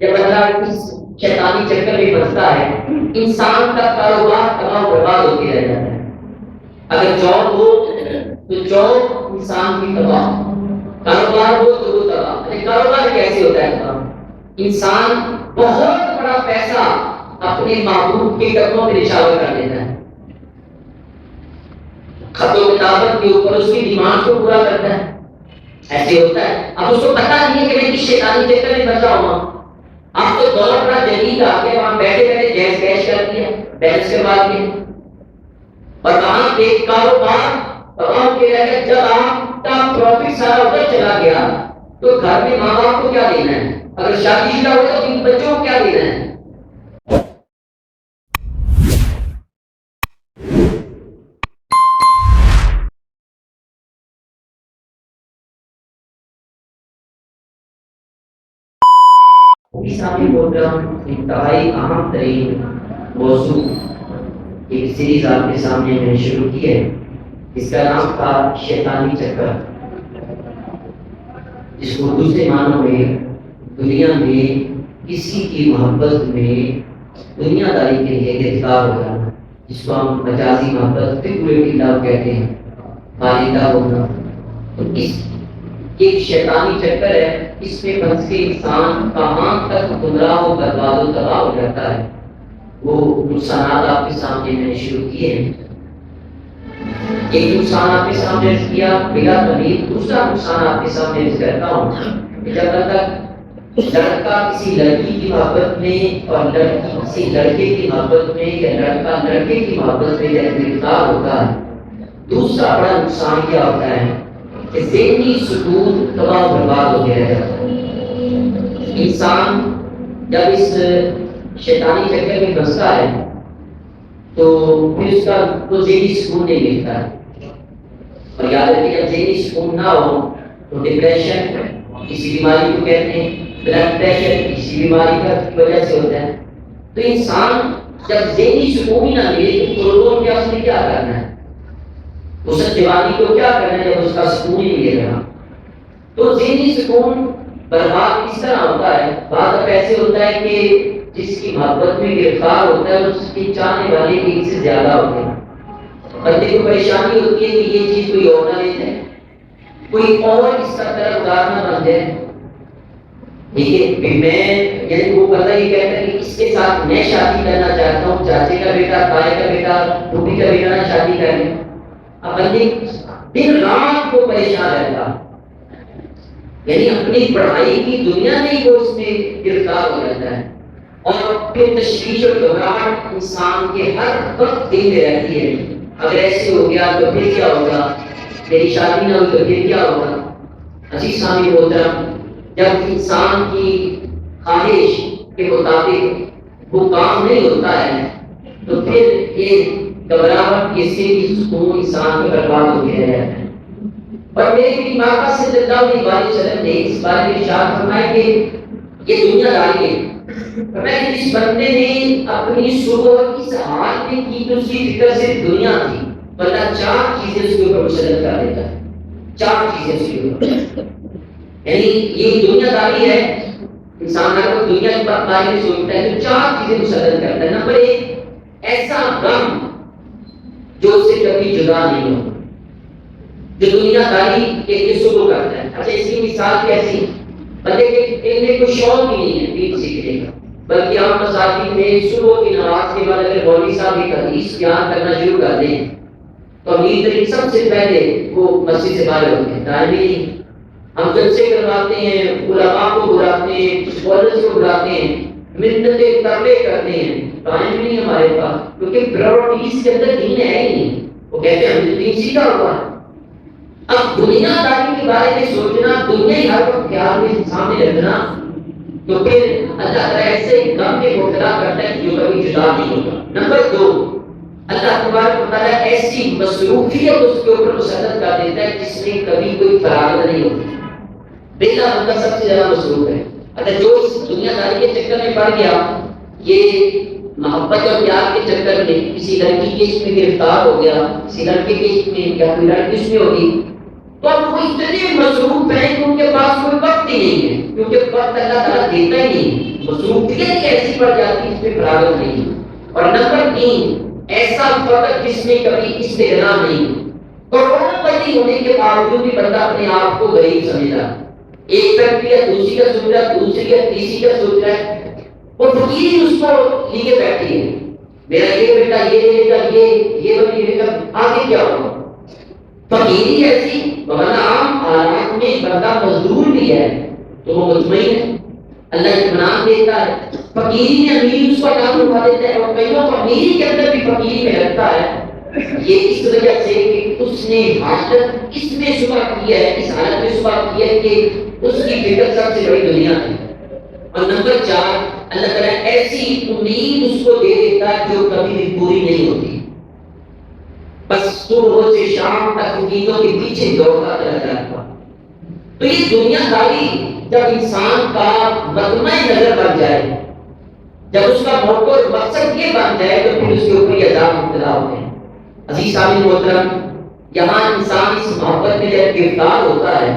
جب اللہ اس شیطانی چکر میں پھنستا ہے انسان کا کاروبار تباہ و برباد ہوتے رہ جاتا ہے. اگر جاب ہو تو جاب انسان کی تباہ، کاروبار ہو تو وہ تباہ. کاروبار کیسے ہوتا ہے تباہ؟ انسان بہت بڑا پیسہ اپنے محبوب کے قدموں میں نشاور کر دیتا ہے، خط و کتابت کے اوپر اس کی ڈیمانڈ کو پورا کرتا ہے. ایسے ہوتا ہے. اب اس کو پتا نہیں ہے کہ میں کس شیطانی چکر میں پھنسا ہوا. اب تو دور بڑا جدید آ کے وہاں بیٹھے بیٹھے جیز کیش کر دیا، بیلنس کروا دیا، اور وہاں پہ کاروبار تمام کے رہ جب آپ کا پروفٹ سارا ادھر چلا گیا تو گھر میں ماں باپ کو کیا دینا ہے؟ اگر شادی شدہ ہو تو ان بچوں کو کیا دینا ہے؟ سامنے پروگرام انتہائی اہم ترین موضوع ایک سیریز آپ کے سامنے میں نے شروع کی ہے. اس کا نام تھا شیطانی چکر، جس کو دوسرے معنوں میں دنیا میں کسی کی محبت میں دنیا داری کے لیے گرفتار ہو جانا، جس کو ہم مجازی محبت فigurative love کہتے ہیں، خالدہ ہونا. تو اس ایک شیطانی چکر ہے. اس میں پھنس کے انسان کہاں تک گمراہ و برباد و تباہ ہو جاتا ہے. وہ نقصانات آپ کے سامنے میں نے شروع کیے ہیں. ایک نقصان آپ کے سامنے عرض کیا بلا تمید. دوسرا نقصان آپ کے سامنے عرض کرتا ہوں کہ جب تک لڑکا کسی لڑکی کی محبت میں اور لڑکی کسی لڑکے کی محبت میں یا لڑکا لڑکے کی محبت میں جب گرفتار ہوتا ہے، دوسرا بڑا نقصان کیا ہوتا ہے کہ ذہنی سکون تباہ و برباد ہو گیا ہے. انسان جب اس شیطانی چکر میں پھنستا ہے تو پھر اس کا تو ذہنی سکون نہیں ملتا ہے. اور یاد رکھیں جب ذہنی سکون نہ ہو تو ڈپریشن کسی بیماری کو کہتے ہیں، بلڈ پریشر کسی بیماری کی وجہ سے ہوتا ہے. تو انسان جب ذہنی سکون ہی نہ ملے تو روزوں کیا اس نے کیا کرنا ہے؟ اس جوانی کو کیا کرنا ہے جب اس کا سکون ہی ملے گا؟ تو ذہنی سکون برباد کس طرح ہوتا ہے؟ بعض دفعہ ایسے ہوتا ہے کہ جس کی محبت میں گرفتار ہوتا ہے اس کی چاہنے والے بھی سے زیادہ ہوتے ہیں. بندے کو پریشانی ہوتی ہے کہ یہ چیز کوئی اور نہ لے جائے، کوئی اور اس کا طرف دار نہ بن جائے. ٹھیک ہے، میں یعنی وہ بندہ یہ کہتا ہے کہ اس کے ساتھ میں شادی کرنا چاہتا ہوں، چاچے کا بیٹا، تائے کا بیٹا، پھوپھی کا بیٹا نہ شادی کر لیں. اب بندے دن رات کو پریشان رہتا، یعنی اپنی پڑھائی کی دنیا میں ہی وہ اس میں گرفتار ہو جاتا ہے. اور پھر تشویش اور گھبراہٹ انسان کے ہر وقت دل میں رہتی ہے. اگر ایسے ہو گیا تو پھر کیا ہوگا؟ میری شادی نہ ہوئی تو پھر کیا ہوگا؟ عزیز سامع محترم، جب انسان کی خواہش کے مطابق وہ کام نہیں ہوتا ہے تو پھر یہ گھبراہٹ، یہ ذہنی سکون انسان کا برباد ہو گیا ہے. اور میری ماں صلی اللہ علیہ وسلم نے اس بارے میں ارشاد فرمایا کہ یہ دنیا داری ہے. فرمایا کہ جس بندے نے اپنی صبح کی حالت میں کی تو اس کی فکر صرف دنیا تھی، بندہ چار چیزیں اس کے اوپر مسلط کر دیتا ہے. چار چیزیں اس کے اوپر، یعنی یہ دنیا داری ہے. انسان اگر دنیا کے بارے میں سوچتا ہے تو چار چیزیں مسلط کرتا ہے. نمبر ایک، ایسا غم جو اس سے کبھی جدا نہیں ہو، جو دنیا داری کے لیے شروع کرتا ہے. اچھا، اس کی مثال کیسی؟ بندے کے کوئی شوق ہی نہیں ہے دین سیکھنے کا، بلکہ ہم مساجد میں صبح کی نماز کے بعد اگر مولوی صاحب ایک حدیث بیان کرنا شروع کر دیں تو امیر ترین سب سے پہلے وہ مسجد سے باہر ہوتے ہیں. ٹائم ہی نہیں. ہم جلسے کرواتے ہیں، علماء کو بلاتے ہیں، اسکالرز کو بلاتے ہیں، منتیں ترلے کرتے ہیں، ٹائم نہیں ہمارے پاس، کیونکہ پرائورٹیز کے اندر دین ہے ہی نہیں. وہ کہتے ہیں ہم دین سیکھا ہوا ہے. اب دنیا داری کے بارے میں سوچنا، دنیا ہی ہر وقت خیال میں سامنے رکھنا، تو پھر اللہ تعالیٰ ایسے غم میں مبتلا کرتا ہے جو کبھی جدا نہیں ہوگا. نمبر دو، اللہ تبارک و تعالیٰ ایسی مصروفیت اس کے اوپر مسلط کر دیتا ہے جس میں کبھی کوئی فراغت نہیں ہوتی. بیٹا بندہ سب سے زیادہ مصروف ہے. اگر جو اس دنیا داری کے چکر میں پڑ گیا، یہ محبت اور پیار کے چکر میں کسی لڑکی کے عشق میں گرفتار ہو گیا، کسی لڑکے کے عشق میں یا کوئی لڑکی اس میں ہوگی، تو اب وہ اتنے مصروف ہیں کہ ان کے پاس کوئی وقت ہی نہیں ہے، کیونکہ وقت اللہ تعالیٰ دیتا ہی نہیں، مصروفیت ایسی پڑ جاتی ہے اس میں فراغت نہیں۔ اور نمبر 3، ایسا فقر جس میں کبھی استغنا نہیں، کروڑوں پتی ہونے کے باوجود بھی بندہ اپنے آپ کو غریب سمجھا، ایک فیکٹری یا دوسری کا سوچ رہا ہے، دوسری یا تیسری کا سوچ رہا ہے، وہ فقیر اس کو لیے بیٹھی ہے، میرا یہ بیٹا یہ دے گا، یہ بنے گا، آگے کیا ہوگا؟ فقیری ایسی، ورنہ عام حالات میں بندہ مزدور بھی ہے تو وہ مطمئن ہے، اللہ اطمینان دیتا ہے۔ فقیری میں امیر اس کا کام اٹھا دیتا ہے، اور کئیوں کو امیری کے اندر بھی فقیری میں رکھتا ہے، یہ اس وجہ سے کہ اس نے حاجت اس میں شبہ کیا ہے، اس حالت میں شبہ کیا ہے کہ اس کی فکر سب سے بڑی دنیا ہے۔ اور نمبر 4، اللہ تعالیٰ ایسی امید اس کو دے دیتا ہے جو کبھی بھی پوری نہیں ہوتی، بس صبح سے شام تک امیدوں کے پیچھے دوڑتا رہتا ہے۔ تو یہ دنیا داری جب انسان کا مقمع نظر بن جائے، جب اس کا موقع مقصد یہ بن جائے، تو پھر اس کے اوپر یہ عذاب مبتلا ہوتے ہیں۔ عزیز سامعین محترم، یہاں انسان اس محبت میں جب گرفتار ہوتا ہے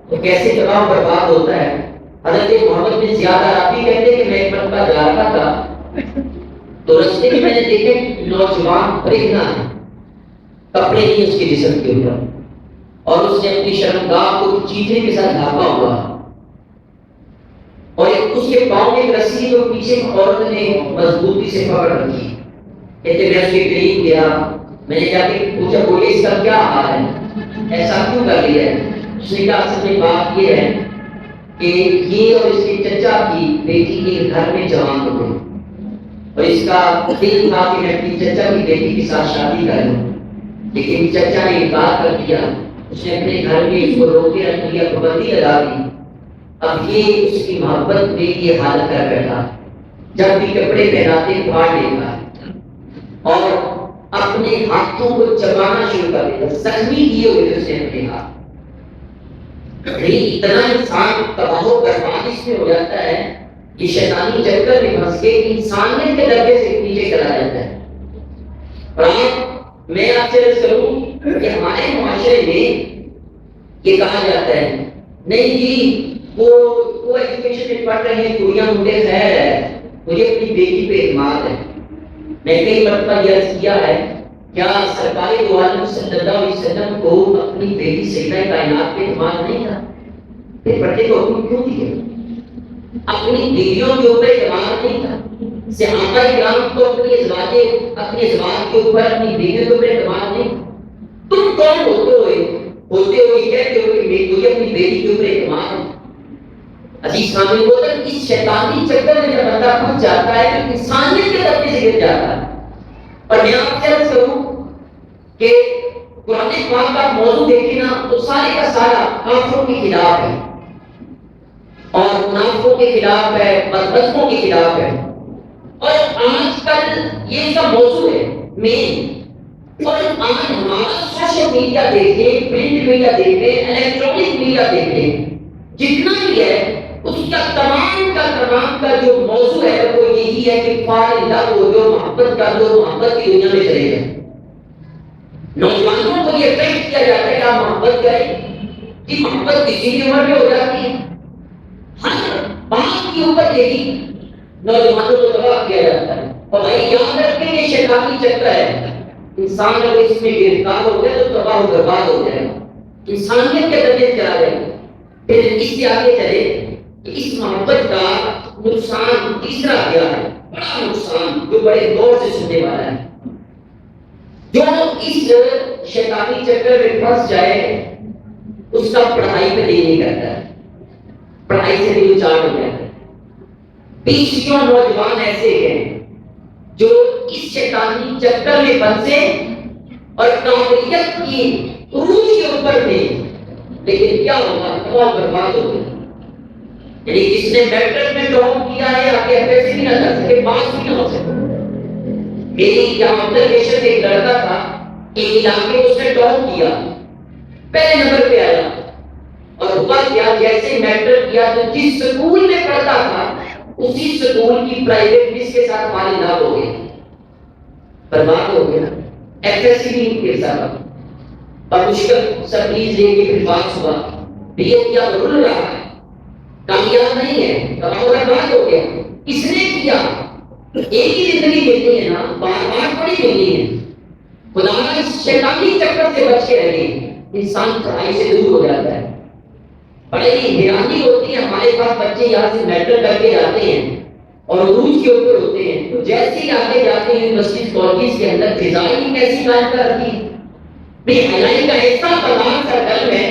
تو کیسے تباہ برباد ہوتا ہے۔ حضرت محمد بن زیاد عرابی کہتے ہیں کہ میں ایک مرتبہ جا رہا تھا تو رستے میں میں نے دیکھے نوجوان پریشان ہے، کپڑے نہیں اس کے جسم کے اوپر، اور اس نے اپنی شرمگاہ کو چیتنے کے ساتھ ڈھانپا ہوا، اور اس کے پاؤں میں ایک رسی کو پیچھے عورت نے مضبوطی سے پکڑ رکھی۔ کہتے میں اس کے قریب گیا، میں نے جا کے پوچھا بولے اس کا کیا حال ہے، ایسا کیوں کر لیا ہے؟ اس نے کہا اصل میں بات یہ ہے کہ یہ اور اس کے چچا کی بیٹی کے گھر میں جوان ہو گئی، اور اس کا دل تھا کہ میں اپنی چچا کی بیٹی کے ساتھ شادی کر لوں، لیکن چچا نے انکار کر دیا، اس نے اپنے گھر میں اس کو روکے رکھ دیا، پابندی لگا دی۔ اب یہ اس کی محبت میں یہ حالت کر بیٹھا، جب بھی کپڑے پہناتے پھاڑ دیتا اور اپنے ہاتھوں کو چبانا شروع کر دیتا، زخمی کیے ہوئے اس نے اپنے ہاتھ۔ اتنا انسان تباہ و برباد اس میں ہو جاتا ہے کہ شیطانی چکر میں پھنس کے انسانیت کے درجے سے نیچے چلا جاتا ہے۔ اور میں آپ سے عرض کروں کہ ہمارے معاشرے میں یہ کہا جاتا ہے نہیں جی وہ ایجوکیشن میں پڑھ رہے ہیں، کڑیاں منڈے خیر ہے، مجھے اپنی بیٹی پہ اعتماد ہے۔ میں کئی مرتبہ یہ عرض کیا ہے، کیا سرکار دو عالم صلی اللہ علیہ وسلم کو اپنی بیٹی سیدہ کائنات پہ اعتماد نہیں تھا؟ پھر پردے کو حکم کیوں دیے؟ اپنی بیویوں کے اوپر اعتماد نہیں تھا؟ صحابہ کرام کو اپنی ازواج کے اوپر، اپنی بیویوں کے اوپر اعتماد نہیں تھا؟ تم کون ہوتے ہو یہ کہتے ہو کہ مجھے اپنی بیٹی کے اوپر اعتماد ہے؟ عزیز سامعین محترم، اس شیطانی چکر میں جب بندہ پھنس جاتا ہے تو انسانیت کے درجے سے گر جاتا ہے۔ اور میں آپ سے عرض کروں کہ قرآن پاک کا موضوع دیکھیں نا تو سارے کا سارا کافروں کے خلاف ہے، اور منافقوں کے خلاف ہے، بدبختوں کے خلاف ہے۔ اور آج کل یہ سب موضوع ہے مین، اور آج ہمارا سوشل میڈیا دیکھیں، پرنٹ میڈیا دیکھیں، الیکٹرانک میڈیا دیکھیں، جتنا بھی ہے اس کا تمام کا جو موضوع ہے وہ یہی ہے کہ فار لو ہو جو، محبت کر دو، محبت کی دنیا میں چلے جائیں۔ نوجوانوں کو یہ ٹرینڈ کیا جاتا ہے کہ آپ محبت کریں، کہ محبت کسی بھی عمر میں ہو جاتی ہے، ہر بات کے اوپر یہی نوجوانوں کو تباہ کیا جاتا ہے۔ اور بھائی یاد رکھیں یہ شیطانی چکر ہے، انسان اگر اس میں گرفتار ہو گیا تو تباہ و برباد ہو جائے گا، انسانیت کے درجے چلا جائے گا۔ پھر اس سے آگے چلے کہ اس محبت کا نقصان تیسرا کیا ہے، بڑا نقصان جو بڑے دور سے سننے والا ہے۔ جو اس شیطانی چکر میں پھنس جائے اس کا پڑھائی پہ دل نہیں کرتا ہے، پڑھائی سے دل چاٹ ہو جاتا ہے۔ بیسوں نوجوان ایسے ہیں جو اس شیطانی چکر میں پھنسے اور کامیابیت کی عروج کے اوپر تھے، لیکن کیا ہوگا، تباہ برباد ہو گئے۔ یعنی جس نے میٹرک میں ٹاپ کیا ہے آگے ایسے بھی نہ کر سکے، پاس بھی نہ ہو سکے۔ میری یہاں آبزرویشن ایک لڑکا تھا، ایک علاقے میں اس نے ٹاپ کیا، پہلے نمبر پہ آیا، اور ہوا کیا، جیسے میٹرک کیا تو جس سکول میں پڑھتا تھا اسی سکول کی پرائیویٹ فیس کے ساتھ مالدار ہو گئے، برباد ہو گیا، ایف ایس سی بھی نہیں کر سکا۔ اور مشکل سرپریز دے کے پھر بات ہوا یہ کیا رول رہا ہے، کامیاب نہیں ہے، برباد ہو گیا. کس نے کیا؟ ایک ہی زندگی ملتی ہے نا، بار بار تھوڑی ملنی ہے. خدا اس شیطانی چکر سے بچ کے رہے انسان پڑھائی سے دور ہو جاتا ہے. بڑے ہی حیرانی ہوتی ہے، ہمارے پاس بچے یہاں سے میٹر کر کے جاتے ہیں اور عروج کے اوپر ہوتے ہیں، تو جیسے ہی آگے جاتے ہیں یونیورسٹی کالجز کے اندر فضائی کیسی قائم کر رکھی ہے. بے حیائی کا ایسا بازار سرگرم ہے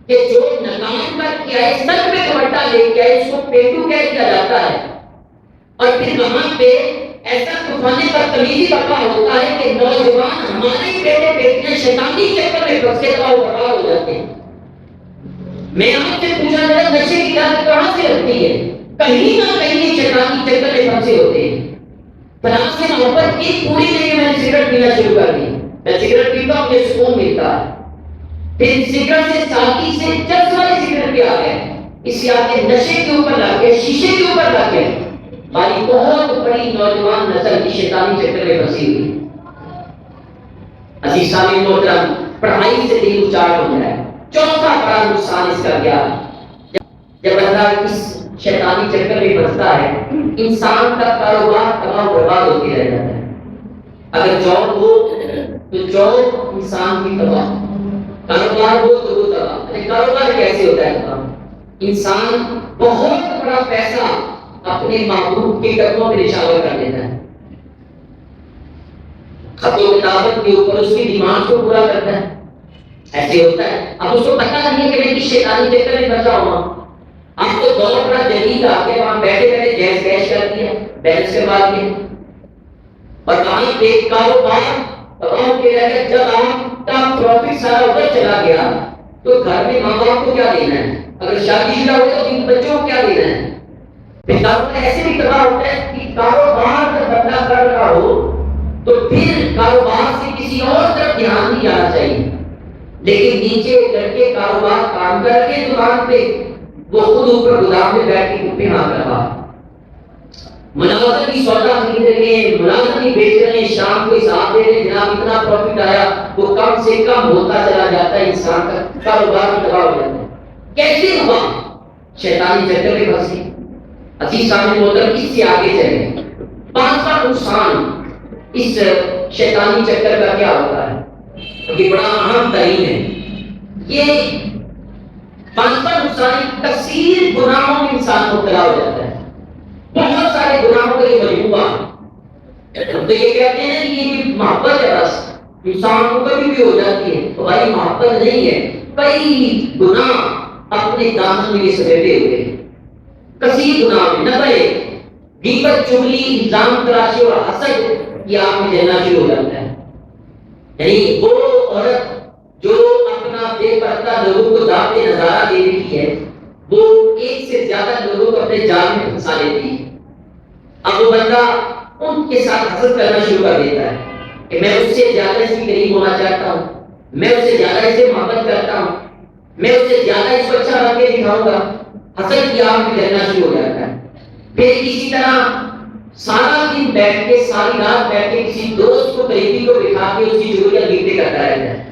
کہ جو ناکام کر کے آئے سر پہ دوپٹہ لے کے آئے اس کو پیٹو کہہ دیا جاتا ہے، اور پھر وہاں پہ ایسا طوفان بدتمیزی برپا ہوتا ہے کہ نوجوان ہمارے بیٹے بیٹیاں شیطانی چکر میں پھنس کے تباہ و برباد ہو جاتے ہیں. میں آپ سے پوچھا جائے نشے کی لت کہاں سے لگتی ہے؟ کہیں نہ کہیں شیطانی چکر میں پھنسے ہوتے ہیں. فلاں سے محبت کی پوری نہیں، میں نے سگریٹ پینا شروع کر دی، میں سگریٹ پیتا ہوں مجھے سکون ملتا ہے. پھر سگریٹ سے ساتھی سے چرس والی سگریٹ پہ آ گئے، اس سے آگے نشے کے اوپر لگ گئے، شیشے کے اوپر لگ گئے. ہماری بہت بڑی نوجوان نسل کی شیطانی چکر میں پھنسی ہوئی. عزیز سامعین محترم، پڑھائی سے دل اچاٹ ہو جائے. چوتھا بڑا نقصان اس کا کیا ہے؟ جب بندہ اس شیطانی چکر میں پھنستا ہے، انسان کا کاروبار تباہ برباد ہوتے رہ جاتا ہے. اگر جاب ہو تو جاب انسان کی تباہ، کاروبار ہو تو وہ تباہ. کاروبار کیسے ہوتا ہے تباہ؟ انسان بہت بڑا پیسہ اپنے محبوب کے قدموں میں نشاور کر دیتا ہے، خط و کتابت کے اوپر اس کی ڈیمانڈ کو پورا کرتا ہے. ایسے ہوتا ہے. اب اس کو پتہ نہیں ہے کہ میں کس شیطانی چکر میں پھنسا ہوا ہوں. اب تو دور بڑا جدید آ کے وہاں بیٹھے بیٹھے جیز کیش کر دیا، بیلنس کروا دیا، اور وہاں پہ کاروبار تمام کے رہ. جب آپ کا پروفٹ سارا ادھر چلا گیا تو گھر میں ماں باپ کو کیا دینا ہے؟ اگر شادی شدہ ہو تو ان بچوں کو کیا دینا ہے؟ پھر کاروبار ایسے بھی تباہ ہوتا ہے کہ کاروبار جب بندہ کر رہا ہو تو پھر کاروبار سے کسی اور طرف دھیان نہیں جانا چاہیے. لیکن نیچے لڑکے کاروبار کام کر کے دکان پہ، وہ خود اوپر گودام میں بیٹھ کے کپے ہاتھ رہا، ملازمت کی سودا خرید رہے ہیں، ملازمت کی بیچ رہے ہیں، شام کو حساب دے رہے ہیں جناب اتنا پروفٹ آیا، وہ کم سے کم ہوتا چلا جاتا ہے، انسان کا کاروبار بھی تباہ ہو جاتا ہے. کیسے ہوا؟ شیطانی چکر میں پھنسی. عزیز سامعین محترم، اس سے آگے چلیں. پانچواں نقصان اس شیطانی چکر کا کیا ہوتا ہے؟ یہ بڑا اہم ترین ہے. یہ پانچواں نقصان کثیر گناہوں میں انسان مبتلا ہو جاتا ہے. بہت سارے گناہوں کا یہ مجموعہ. ہم تو یہ کہتے ہیں کہ یہ محبت ہے، بس انسان کو کبھی بھی ہو جاتی ہے. تو بھائی محبت نہیں ہے، کئی گناہ اپنے دامن میں سمیٹے ہوئے ہیں. کثیر گناہ میں نبے غیبت، چغلی، الزام تراشی اور حسد یہ آپ میں جلنا شروع ہو جاتا ہے. یعنی وہ عورت جو اپنا بے پردہ لوگوں کو دعوت نظارہ دے رہی ہے، وہ ایک سے زیادہ لوگوں کو اپنے جال میں پھنسا لیتی ہے. اب وہ بندہ ان کے ساتھ حسد کرنا شروع کر دیتا ہے کہ میں اس سے زیادہ اس کے قریب ہونا چاہتا ہوں، میں اس سے زیادہ اس سے محبت کرتا ہوں، میں اس سے زیادہ اس کو اچھا بن کے دکھاؤں گا. حسد کی آگ میں جلنا شروع ہو جاتا ہے. پھر اسی طرح سارا دن بیٹھ کے، ساری رات بیٹھ کے کسی دوست کو، قریبی کو بٹھا کے اس کی چغلیاں گنتے کرتا رہتا ہے،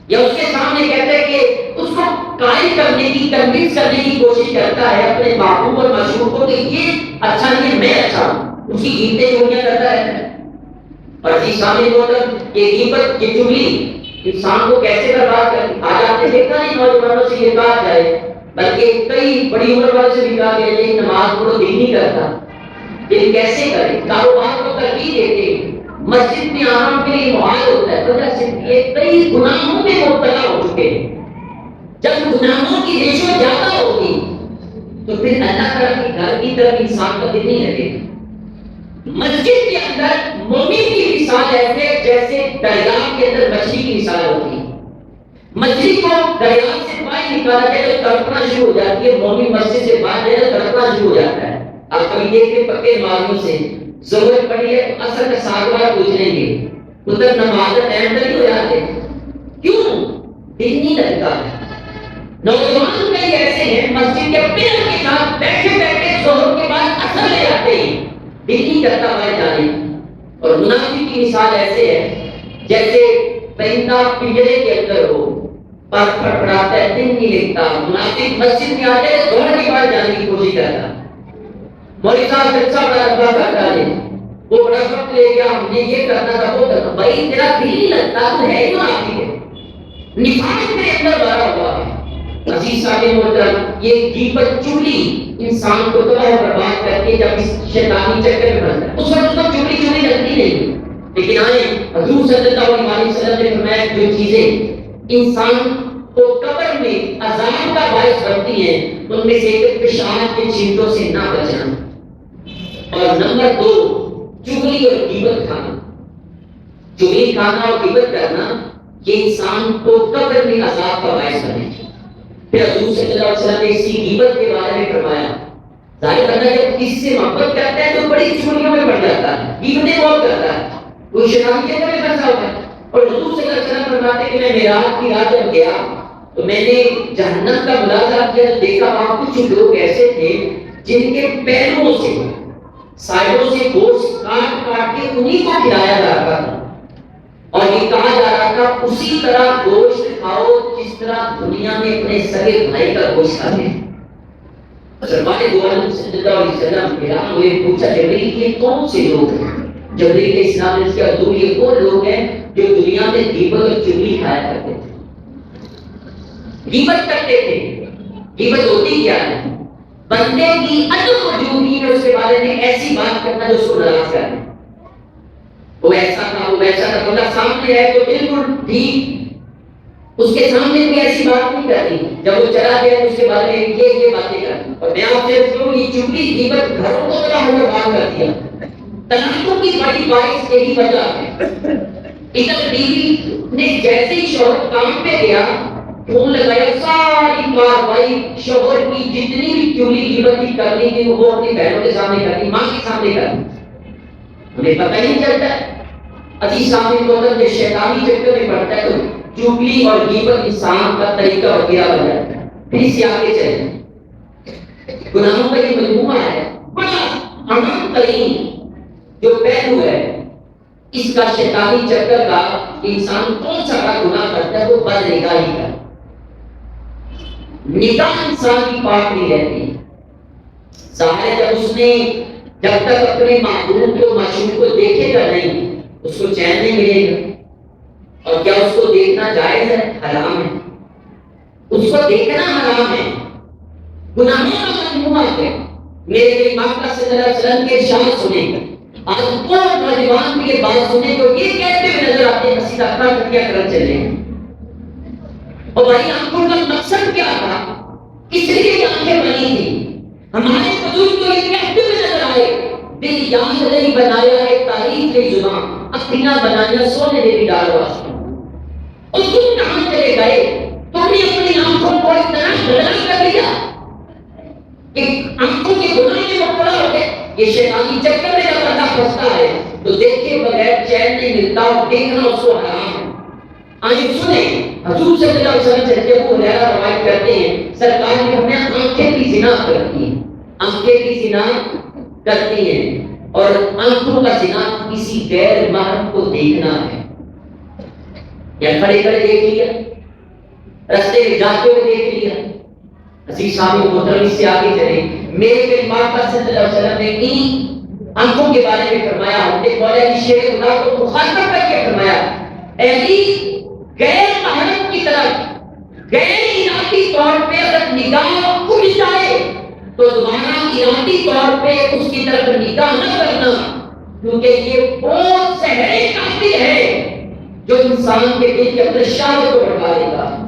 یا اس کے سامنے کہتا ہے کہ اس کو قائل کرنے کی، کنوینس کرنے کی کوشش کرتا ہے اپنے محبوب اور مشہور کو کہ یہ اچھا نہیں ہے، میں اچھا ہوں. اس کی گنتے چغلیاں کرتا رہتا ہے. اور اسی سامنے یہ غیبت، یہ چغلی انسان کو کیسے برباد کرتی. آج آپ نے دیکھا نہیں نوجوانوں سے یہ کہا جائے، بلکہ کئی بڑی عمر والے سے بھی کہا گیا کہ نماز پڑھو، دل نہیں کرتا. دل کیسے کرے؟ کاروبار کو ترجیح دیتے ہیں، مسجد میں آنا کے لیے محال ہوتا ہے. وجہ سے یہ کئی گناہوں میں مبتلا ہو چکے ہیں. جب گناہوں کی ریشو زیادہ ہوگی تو پھر اللہ تعالیٰ کے گھر کی طرف انسان کا دل نہیں لگے. مسجد کے اندر مومن کی مثال ایسے جیسے دریا کے اندر مچھلی کی مثال ہوتی ہے. مچھلی کو دریا سے باہر نکالا جائے تو تڑپنا شروع ہو جاتی ہے، مومن مسجد سے باہر جائے تو تڑپنا شروع ہو جاتا ہے. آپ کبھی دیکھ کے پکے مالوں سے ضرورت پڑی ہے تو اثر کا ساتھ بار پوچھ لیں گے، ادھر نماز ٹائم تک ہو جاتے. کیوں؟ دل نہیں لگتا ہے. نوجوان کئی ایسے ہیں مسجد کے پلر کے ساتھ بیٹھے بیٹھے ظہر کے بعد اثر لے جاتے ہیں، دل نہیں کرتا باہر جانے. اور منافق کی مثال ایسے ہے جیسے پرندہ پنجرے کے اندر ہو، پر پڑپڑاتا ہے، دن نہیں لکھتا، منافق مسجد میں آ جائے دوڑ کے باہر جانے کی کوشش کرتا، مولوی صاحب اچھا بڑا ربا کرتا ہے، وہ بڑا وقت لے گیا، ہم نے یہ کرنا تھا وہ کرنا، بھائی تیرا دل نہیں لگتا، تو ہے کیوں آتی ہے؟ نفاق میرے اندر بھرا ہوا ہے۔ عزیز صاحب محترم، یہ غیبت چگلی انسان کو تباہ و برباد کر کے جب اس شیطانی چکر میں پھنستا ہے، اس وقت تو چگلی لگتی نہیں، لیکن آئے حضور صلی اللہ علیہ وسلم نے فرمایا جو چیزیں انسان کو قبر میں عذاب کا باعث بنتی ہیں ان میں سے ایک پیشاب کے چھینٹوں سے نہ بچنا، اور نمبر 2 چگلی اور غیبت کھانا۔ چگلی کھانا اور غیبت کرنا یہ انسان کو قبر میں عذاب کا باعث بنے۔ پھر حضور صلی اللہ علیہ وسلم نے اسی غیبت کے بارے میں فرمایا، ظاہر بندہ جب کسی سے محبت کرتا ہے تو بڑی چگلیوں میں پڑ جاتا ہے، غیبتیں بہت کرتا ہے، کوئی شیطان کے اندر میں پھنسا ہوتا ہے۔ اور حضور صلی اللہ علیہ وسلم فرماتے ہیں کہ میں معراج کی رات جب گیا تو میں نے جہنم کا ملاحظہ کیا، دیکھا وہاں کچھ لوگ ایسے تھے جن کے پیروں سے سائڈوں سے گوشت کاٹ کاٹ کے انہیں کو کھلایا جا رہا تھا، اور یہ کہا جا رہا تھا اسی طرح گوشت کھاؤ جس طرح دنیا میں اپنے سگے بھائی کا گوشت کھاتے ہیں۔ سرکار دو عالم صلی اللہ علیہ وسلم حیران ہوئے، پوچھا جبریل یہ کون سے لوگ ہیں؟ جبریل علیہ السلام نے اس کا دو یہ وہ لوگ ہیں جو دنیا میں غیبت اور چگلی کھایا کرتے تھے، غیبت کرتے تھے۔ غیبت ہوتی کیا ہے؟ بندے کی عدم موجودگی میں اس کے بارے میں ایسی بات کرنا جو اس کو ناراض کر دے، وہ ایسا تھا وہ ویسا تھا، بندہ سامنے ہے تو بالکل ٹھیک اس کے سامنے بھی ایسی بات نہیں کرنی، جب وہ چلا گیا اس کے بارے میں یہ باتیں کرنی۔ اور میں آپ سے کہوں یہ چگلی غیبت گھروں کو بڑا ہوا بات کر دیا، طلاقوں کی بڑی باعث یہی وجہ ہے۔ ادھر بیوی نے جیسے ہی شوہر کام پہ گیا فون لگایا، ساری کاروائی شوہر کی جتنی بھی چگلی غیبت کی کرنی تھی وہ اپنی بہنوں کے سامنے کرنی، ماں کے سامنے کرنی، ہمیں پتہ ہی نہیں چلتا ہے۔ عزیز سامنے محترم یہ شیطانی چکر میں پڑتا ہے تو چگلی اور غیبت انسان کا طریقہ وغیرہ بن جاتا ہے۔ پھر اس سے آگے چلیں، گناہوں کا یہ مجموعہ ہے، بڑا اہم ترین جو پہلو ہے اس کا شیطانی چکر کا، انسان کون سا بڑا گناہ کرتا ہے وہ بد نگاہی کا۔ نگاہ انسان کی پاک نہیں رہتی، ظاہر ہے جب تک اپنے معبود کو معشوق کو دیکھے گا نہیں اس کو چین نہیں ملے گا، اور کیا اس کو دیکھنا جائز ہے؟ حرام ہے، اس کو دیکھنا حرام ہے، گناہوں کا مجموعہ ہے۔ میرے امام کا صلی اللہ علیہ وسلم کے ارشاد سنیں، آج وہ نوجوان بھی یہ بات سنیں جو یہ کہتے ہوئے نظر آتے ہیں مسجد اپنا ٹکیا کر چلے، اور بھائی آنکھوں کا مقصد کیا تھا؟ اس لیے یہ آنکھیں بنی تھی، ہمارے بزرگ تو یہ کہتے ہوئے نظر آئے دل یاد نہیں بنایا ہے تاریخ کی زبان، اکھیاں بنایا سونے دے بھی ڈال واسطے، اور تم کہاں چلے گئے؟ تم نے اپنی آنکھوں کو اتنا بدل کر لیا کہ آنکھوں کے گناہ میں مبتلا ہو گئے۔ یہ شیطانی چکر میں جب بندہ پھنستا ہے تو دیکھے بغیر چین نہیں ملتا، اور دیکھنا اس کو حرام ہے۔ آئیے سنیں، حضور صلی اللہ علیہ وسلم سے ابو ہریرہ روایت کرتے ہیں سرکار نے ہمیں آنکھیں بھی زنا کرتی ہیں، آنکھیں بھی زنا کرتی ہیں، اور آنکھوں کا زنا کسی غیر محرم کو دیکھنا ہے، یا کھڑے کھڑے دیکھ لیا، رستے میں جاتے ہوئے دیکھ لیا۔ عزیز صاحب محترم اس سے آگے چلیں، میرے امام صلی اللہ علیہ وسلم نے ان آنکھوں کے بارے میں فرمایا، ایک مولا کی شیر خدا کو مخاطب کر کے فرمایا، اے علی غیر محرم کی طرف غیر ارادی طور پہ اگر نگاہ اٹھ جائے تو دوبارہ ارادی طور پہ اس کی طرف نگاہ نہ کرنا، کیونکہ یہ بہت سہرے قاتل ہے جو انسان کے دل کے اندر شہوت کو بڑھا دیتا ہے۔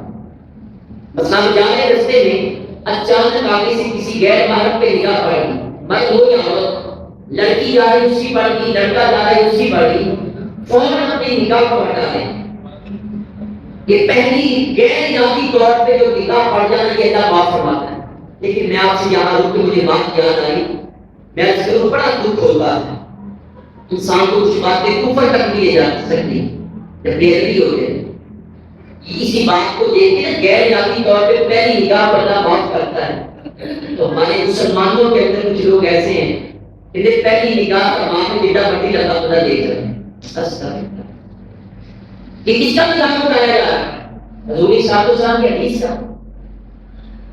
مثلا جا رہے رستے میں اچانک آگے سے کسی غیر محرم پہ نگاہ پڑ گئی، مرد ہو یا عورت، لڑکی جا رہی اسی پڑ گئی، لڑکا جا رہا ہے اسی پڑ گئی، فوراً اپنی نگاہ کو ہٹا دیں۔ یہ پہلی غیر ارادی طور پہ جو نگاہ پڑ جانا یہ اللہ معاف فرماتا ہے، لیکن میں آپ سے یہاں رک کے مجھے بات یاد آئی، میں اس کو بڑا دکھ ہوتا ہے، انسان کو کچھ باتیں کفر تک لیے جا سکتی جب بے ادبی ہو جائے، اسی بات کو دیکھ کے غیر ارادی طور پہ پہلی نگاہ پر اللہ معاف کرتا ہے۔ تو ہمارے مسلمانوں کے اندر کچھ لوگ ایسے ہیں کہ پہلی نگاہ پر ماں کو ڈیڈا بٹی لگا پتا دیکھ رہے ہیں، یہ کس کا مذاق اڑایا جا رہا ہے؟ حضور صاحب السلام کی حدیث کا.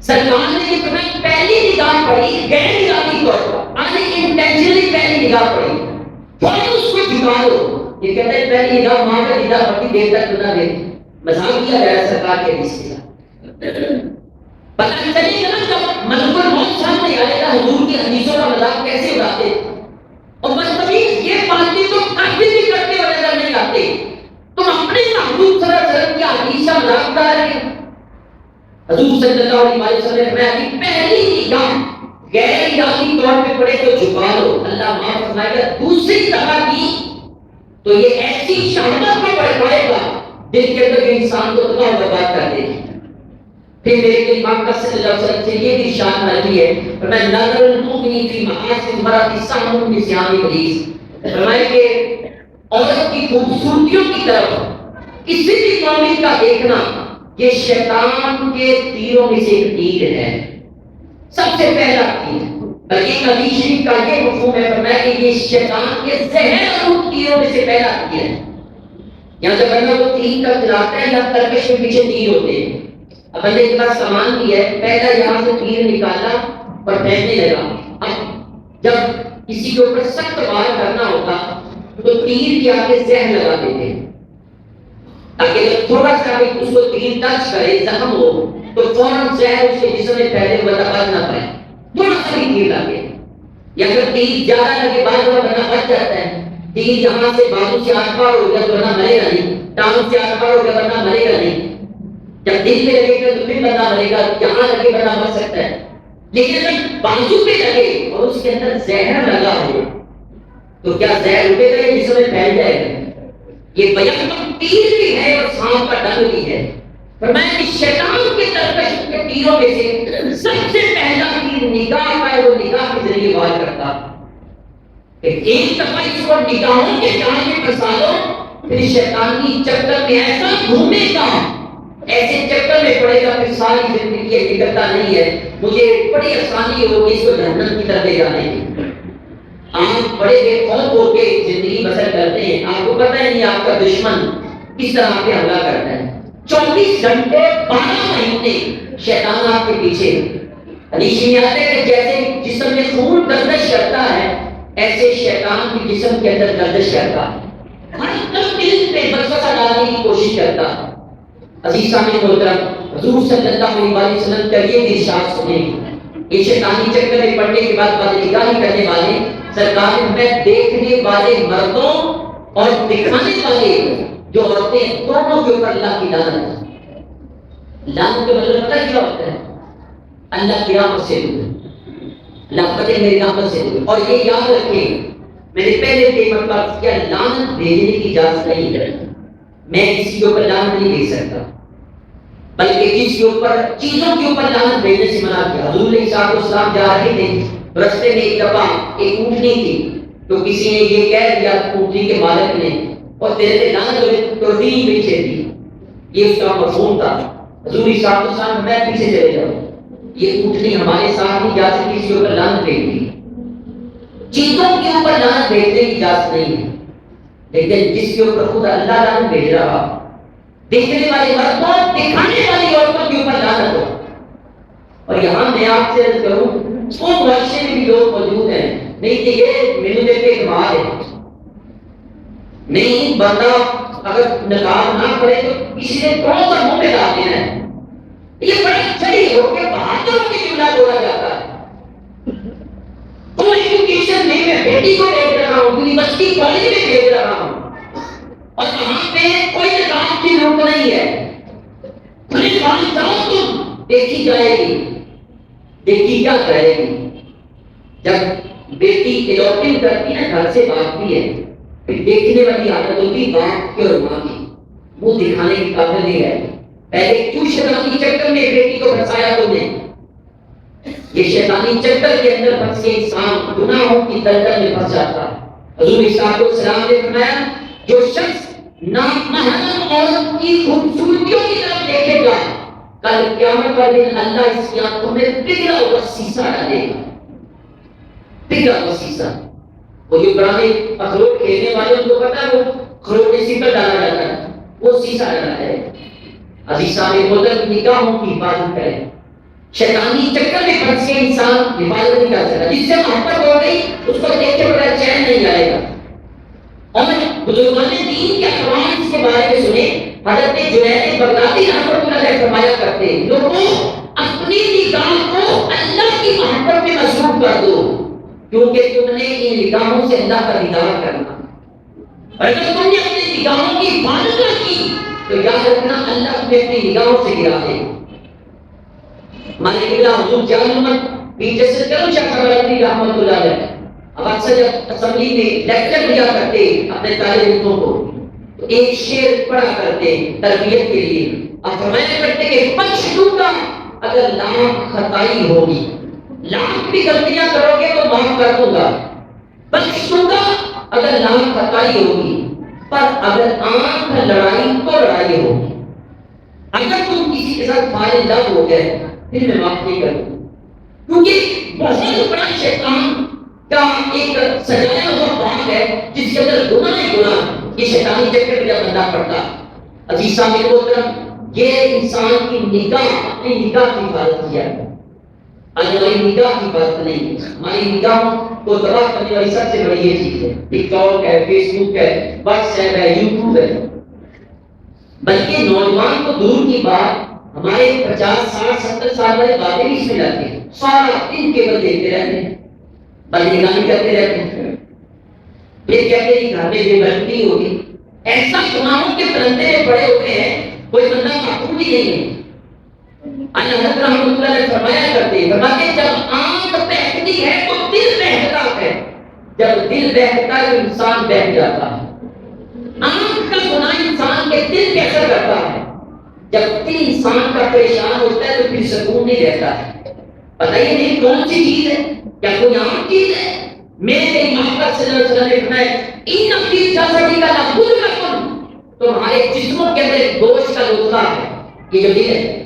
سلمان نے یہ فرمایا پہلی نگاہ پڑی غیر ارادی طور پر انٹینشنلی پہلی نگاہ پڑی فوراً اس کو جھکا دو. یہ کہتے ہیں پہلی نگاہ ماں کا نگاہ پڑتی دیر تک نہ دے. مذاق کیا گیا سرکار کے حدیث کے ساتھ. پتہ چلے گا نا جب ملک الموت سامنے آئے گا حضور کی حدیثوں کا مذاق کیسے اڑاتے. اور بدتمیز یہ باتیں تو کبھی بھی کرتے ہوئے نظر نہیں آتے. تم اپنے محبوب صلی اللہ علیہ وسلم کی حدیث کا مذاق اڑا رہے ہیں. حضور صلی اللہ علیہ وسلم نے فرمایا کہ پہلی نگاہ غیر ارادی طور پہ پڑے تو جھکا دو اللہ معاف فرمائے گا. دوسری دفعہ کی تو یہ ایسی شہادت میں پڑے گا جن کے اندر انسان کو تباہ و برباد کر دے گی. پھر میرے کے امام کا صلی اللہ علیہ وسلم سے یہ بھی ارشاد مروی ہے فرمایا نظر المؤمن فی محاسن المرأة سهم من سهام ابلیس. فرمایا کہ عورت کی خوبصورتیوں کی طرف کسی بھی مومن کا دیکھنا یہ شیطان کے تیروں میں سے ایک تیر ہے. سب سے پہلا تیر. بلکہ نبی شریف کا یہ مفہوم ہے فرمایا کہ یہ شیطان کے زہر اور ان تیروں میں سے پہلا تیر ہے. یہاں سے بندہ وہ تیر کا چلاتا ہے یا ترکش کے پیچھے تیر ہوتے ہیں. اب بندے کے پاس سامان بھی ہے پہلا یہاں سے تیر نکالا اور پھینکنے لگا. اب جب کسی کے اوپر سخت وار کرنا ہوتا تو تیر کے آگے زہر لگا دیتے تاکہ جب تھوڑا سا بھی اس کو تیر ٹچ کرے زخم ہو تو فوراً زہر اس کے جسم میں پھیلے ہوئے بچ نہ پائے. تھوڑا سا بھی تیر لگے یا پھر تیر زیادہ لگے بعد میں بندہ بچ جاتا ہے. تیر یہاں سے بازو سے آر پار ہو گیا تو بندہ مرے گا نہیں. ٹانگ سے آر پار ہو گیا بندہ مرے گا نہیں. جب دل میں لگے گا تو پھر بندہ مرے گا. جہاں لگے بندہ مر سکتا ہے. لیکن اگر بازو پہ لگے اور اس کے اندر زہر لگا ہو تو کیا زہر اٹھے گا یا جسم میں پھیل جائے گا؟ یہ بیان تیر بھی ہے اور سانپ کا ڈنگ بھی ہے. فرمایا کہ شیطان کے ترکش کے تیروں میں سے سب سے پہلا تیر نگاہ کا ہے. وہ نگاہ کے ذریعے وار کرتا. ایک دفعہ اس کو نگاہوں کے جال میں پھنسا دو پھر شیطانی چکر میں ایسا گھومے گا ایسے چکر میں پڑے گا پھر ساری زندگی یہ نکلتا نہیں ہے. مجھے بڑی آسانی ہوگی اس کو جہنم کی طرف لے جانے کی. آپ بڑے بے خوف ہو کے زندگی بسر کرتے ہیں. آپ کو پتہ ہی نہیں آپ کا دشمن کس طرح پہ حملہ کرتا ہے. 24 گھنٹے 12 مہینے شیطان آپ کے پیچھے. حدیث میں آتا ہے کہ جیسے جسم میں خون گردش کرتا ہے ایسے شیطان بھی جسم کے اندر گردش کرتا ہے. ہر دل پہ وسوسہ ڈالنے کی کوشش کرتا ہے. عزیز سامعین محترم حضور صلی اللہ علیہ وسلم کا یہ ارشاد سنیں. یہ شیطانی چکر میں پڑنے کے بعد بدنگاہی کرنے والے سرکار میں دیکھنے والے مردوں اور دکھانے والے جو عورتیں دونوں کے اوپر اللہ کی لعنت ہے. لعنت کا مطلب پتہ کیا ہوتا ہے؟ اللہ کی رحمت سے دور. اللہ فتح میری رحمت سے دور. اور یہ یاد رکھیں میں نے پہلے پیمنٹ پر کیا لعنت بھیجنے کی اجازت نہیں ہے. میں کسی کے اوپر لعنت نہیں بھیج سکتا بلکہ جس کے اوپر چیزوں کے اوپر لعنت بھیجنے سے منع کیا. حضور علیہ الصلوۃ والسلام جا رہے تھے رستے میں ایک دفعہ ایک اونٹنی تھی تو کسی نے یہ کہہ دیا اونٹنی کے مالک نے اور تیرے سے لعنت ہوئے تو دین پیچھے دی. یہ اس کا مفہوم تھا. حضور علیہ الصلوۃ والسلام میں پیچھے چلے جاؤں. یہ اونٹنی ہمارے ساتھ نہیں جا سکتی کسی کے اوپر لعنت بھیج دی. چیزوں کے اوپر لعنت بھیجنے کی اجازت نہیں ہے لیکن جس کے اوپر خود اللہ لعنت بھیج رہا دیکھنے والے مردوں دکھانے والی عورتوں کے اوپر لعنت ہو. اور یہاں میں آپ سے عرض کروں وہ معاشرے میں بھی لوگ موجود ہیں نہیں کہ یہ میرے پہ اعتماد ہے نہیں بندہ اگر نقاب نہ کرے تو کسی نے کون سا منہ میں ڈال دینا ہے. یہ بڑا چڑی ہو کے بہادروں کی جملہ بولا جاتا ہے. کوئی ایجوکیشن نہیں میں بیٹی کو بھیج رہا ہوں یونیورسٹی کالج میں بھیج رہا ہوں اور وہاں پہ کوئی نقاب کی ضرورت نہیں ہے. پولیس والی جاؤ تم دیکھی جائے گی. دیکھی کیا کرے گی جب بیٹی اڈاپٹنگ کرتی ہے گھر سے بھاگتی ہے پھر دیکھنے والی عادت ہوتی باپ کی اور ماں کی. منہ دکھانے کی قابل نہیں ہے. پہلے کیوں شیطانی چکر میں بیٹی کو پھنسایا تم نے؟ یہ شیطانی چکر کے اندر پھنس کے انسان گناہوں کی دلدل میں پھنس جاتا ہے. حضور صلی اللہ علیہ وسلم نے فرمایا جو شخص نامحرم عورت کی خوبصورتیوں کی طرف دیکھے گا کل قیامت والے دن اللہ اس کی آنکھوں میں پگھلا ہوا سیسا ڈالے گا. پگھلا ہوا سیسا. وہ جو پرانے اخروٹ کھیلنے والے ان کو پتا ہے وہ اخروٹ میں سیکل ڈالا جاتا ہے وہ سیسا ڈالا ہے. عزیزان محترم نگاہوں کی حفاظت کریں. شیطانی چکر میں پھنس کے انسان حفاظت نہیں کر سکتا. جس سے محبت ہو گئی اس کو دیکھ کے بغیر چین نہیں آئے گا. اور بزرگان دین کے اقوال اس کے بارے میں سنیں. حضرت جنید بغدادی رحمۃ اللہ علیہ فرمایا کرتے ہیں لوگوں اپنی نگاہ کو اللہ کی محبت میں مصروف کر دو کیونکہ تم نے ان نگاہوں سے اللہ کا دیدار کرنا. اور اگر تم نے اپنی نگاہوں کی حفاظت نہ کی تو یاد رکھنا اللہ تمہیں اپنی نگاہوں سے گرا دے. ہمارے قبلہ حضور جان محمد پیچھے سے کرو شاہ کمال رحمۃ اللہ علیہ اب اکثر جب اسمبلی میں لیکچر دیا کرتے اپنے طالب علموں کو تو ایک شعر پڑھا کرتے تربیت کے لیے. اب فرمایا کرتے کہ بخش دوں گا اگر لاکھ خطائی ہوگی, لاکھ بھی غلطیاں کرو گے تو معاف کر دوں گا. بخش دوں گا اگر لاکھ خطائی ہوگی, پر اگر آنکھ لڑائی تو لڑائی ہوگی. اگر تم کسی کے ساتھ فائل لب ہو گئے پھر میں معاف نہیں کروں کیونکہ بہت بڑا شیطان کا ایک سجایا ہوا باغ ہے جس کے اندر گناہ ہی گناہ. یہ شیطانی چکر میں جب بندہ پڑتا عزیزاں میرے محترم یہ انسان کی نگاہ اپنی نگاہ کی حفاظت کیا ہے. آج ہماری نگاہ کی حفاظت نہیں ہے. ہماری نگاہ کو تباہ کرنے والی سب سے بڑی یہ چیز ہے ٹک ٹاک ہے, فیس بک ہے, واٹس ایپ ہے, یوٹیوب ہے. بلکہ نوجوان کو دور کی بات ہمارے 50 60 70 سال والے باتیں بھی اس میں لاتے ہیں. سارا دن کیبل دیکھتے رہتے ہیں, بدنگانی کرتے رہتے ہیں. پھر کہتے ہیں گھر میں بے برکتی ہوگی. ایسا گناہوں کے پرندے میں پڑے ہوئے ہیں کوئی بندہ معقول ہی نہیں ہے. حضرت رحمۃ اللہ علیہ فرمایا کرتے ہیں فرماتے جب آنکھ بہتی ہے تو دل بہتا ہے, جب دل بہتا ہے تو انسان بہت جاتا ہے. آنکھ کا گناہ انسان کے دل پہ اثر کرتا ہے. جب دل انسان کا پریشان ہوتا ہے تو پھر سکون نہیں رہتا ہے. پتہ ہی نہیں کون سی چیز ہے, کیا کوئی عام چیز ہے. میرے امام کا صلی اللہ علیہ وسلم نے فرمایا ان نفسی جسدی کا لابد لکن تمہارے جسموں کے اندر گوشت کا لطفہ ہے یہ جو دل ہے.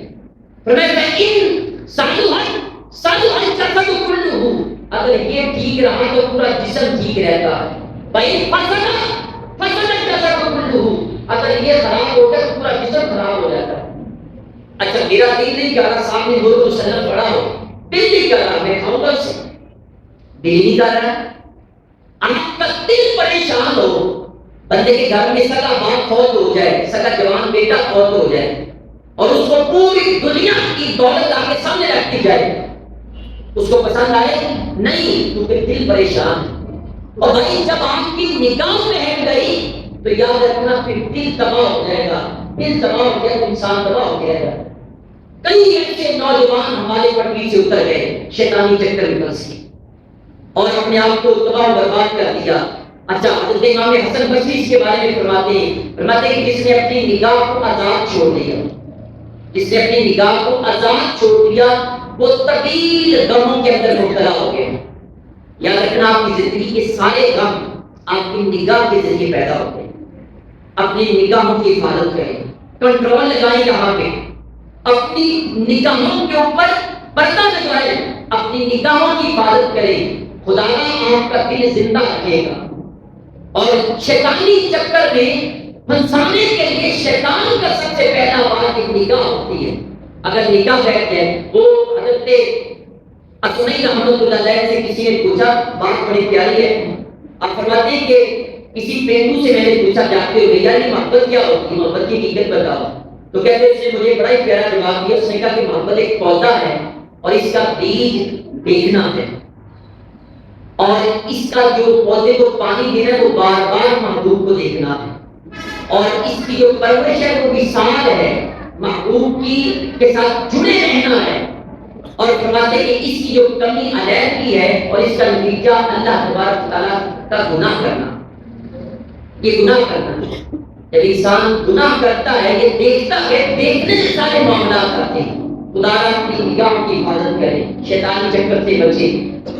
فرمایا ان صالحا جسد کلہ اگر یہ ٹھیک رہا تو پورا جسم ٹھیک رہتا ہے. بھائی فسد جسد کلہ اگر یہ خراب ہو گیا تو پورا جسم خراب ہو جاتا ہے. اچھا میرا دل نہیں کہہ رہا سامنے لوگ تو سلام پڑا ہو, دل نہیں کہہ رہا میں کھاؤں گا اسے, دل نہیں کہہ رہا. آپ کا دل پریشان ہو, بندے کے گھر میں سگا باپ فوت ہو جائے, سگا جوان بیٹا فوت ہو جائے اور اس کو پوری دنیا کی دولت آ کے سامنے رکھ دی جائے, اس کو پسند آئے نہیں کیونکہ دل پریشان. اور بھائی جب آپ کی نگاہ بہن گئی تو یاد رکھنا پھر دل تباہ ہو جائے گا. دل تباہ ہو گیا تو انسان تباہ ہو جائے گا. کئی ایسے نوجوان ہمارے پٹری سے اتر گئے شیطانی چکر میں پھنس گئے اور اپنے آپ کو تباہ و برباد کر دیا. اچھا حضرت امام حسن بصری اس کے بارے میں فرماتے ہیں کہ جس نے اپنی نگاہ کو آزاد چھوڑ دیا, جس نے اپنی نگاہ کو آزاد چھوڑ دیا وہ طویل غموں کے اندر مبتلا ہو گئے. یاد رکھنا آپ کی زندگی کے سارے غم آپ کی نگاہ کے ذریعے پیدا ہوتے ہیں. اپنی نگاہوں کی حفاظت کریں, کنٹرول لگائیں یہاں پہ, اپنی نگاہوں کے اوپر پردہ لگائیں, اپنی نگاہوں کی حفاظت کریں. خدا آپ کا دل زندہ رکھے گا. اور شیطانی چکر میں پھنسانے کے لیے شیطان کا سب سے پہلا بات ایک نگاہ ہوتی ہے. اگر نگاہ بیٹھ جائے, وہ حضرت اسمعی رحمۃ اللہ علیہ سے کسی نے پوچھا, بات بڑی پیاری ہے. آپ فرماتے ہیں کہ کسی پہلو سے میں نے پوچھا جاتے ہوئے یعنی محبت کیا ہوتی ہے, محبت کی حقیقت بتاؤ. تو کہتے ہیں اس نے مجھے بڑا ہی پیارا جواب دیا. اس نے کہا کہ محبت ایک پودا ہے اور اس کا بیج دیکھنا ہے اور اس کا جو پودے کو پانی دینا ہے وہ بار بار محبوب کو دیکھنا ہے اور اس کی جو پرورش ہے وہ وصال ہے, محبوب کی کے ساتھ جڑے رہنا ہے. اور فرماتے ہیں کہ اس کی جو کمی علیحدگی ہے اور اس کا نتیجہ اللہ تبارک تعالیٰ کا گناہ کرنا. یہ گناہ کرنا جب انسان گناہ کرتا ہے یہ دیکھتا ہے, دیکھنے سے سارے معاملات آتے ہیں. خدا اپنی نگاہوں کی حفاظت کرے, شیطانی چکر سے بچے.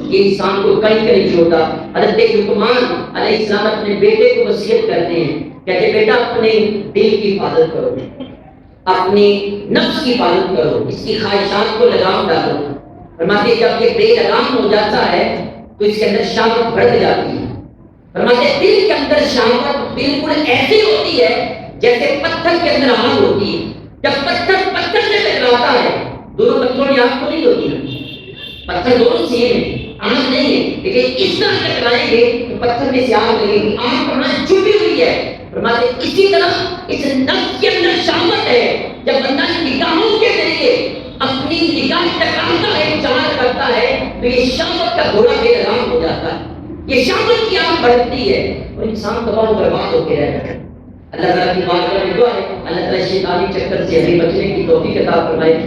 یہ انسان کو کہیں کہیں چھوڑتا. حضرت لقمان علیہ السلام اپنے بیٹے کو وصیت کرتے ہیں, کہتے بیٹا اپنے دل کی حفاظت کرو, اپنی نفس کی حفاظت کرو, اس کی خواہشات کو لگام ڈالو. فرماتے جب یہ بے لگام ہو جاتا ہے تو اس کے اندر شہوت بڑھ جاتی ہے. فرماتے دل کے اندر شہوت بالکل ایسی ہوتی ہے جیسے پتھر کے اندر آگ ہوتی ہے، جب پتھر سے ٹکراتا ہے، دونوں پتھروں کی آگ تو نہیں ہوتی نا، پتھر دونوں سیم ہے، آگ نہیں ہے، لیکن اس طرح ٹکرائیں گے تو پتھر میں سے آگ لگے گی، آگ پڑھنا چھپی ہوئی ہے۔ فرماتے اسی طرح اس نفس کے اندر شہوت ہے، جب بندہ نگاہوں کے ذریعے اپنی نگاہ ٹکراتا ہے، چار کرتا ہے، تو یہ شہوت کا گھوڑا بے لگام ہو جاتا ہے، یہ شہوت کی آگ بڑھتی ہے اور انسان تباہ و برباد ہو کے رہتا ہے۔ اللہ تعالیٰ کی بارگاہ میں دعا ہے اللہ تعالیٰ شیطانی چکر سے ہمیں بچنے کی توفیق عطا فرمائے۔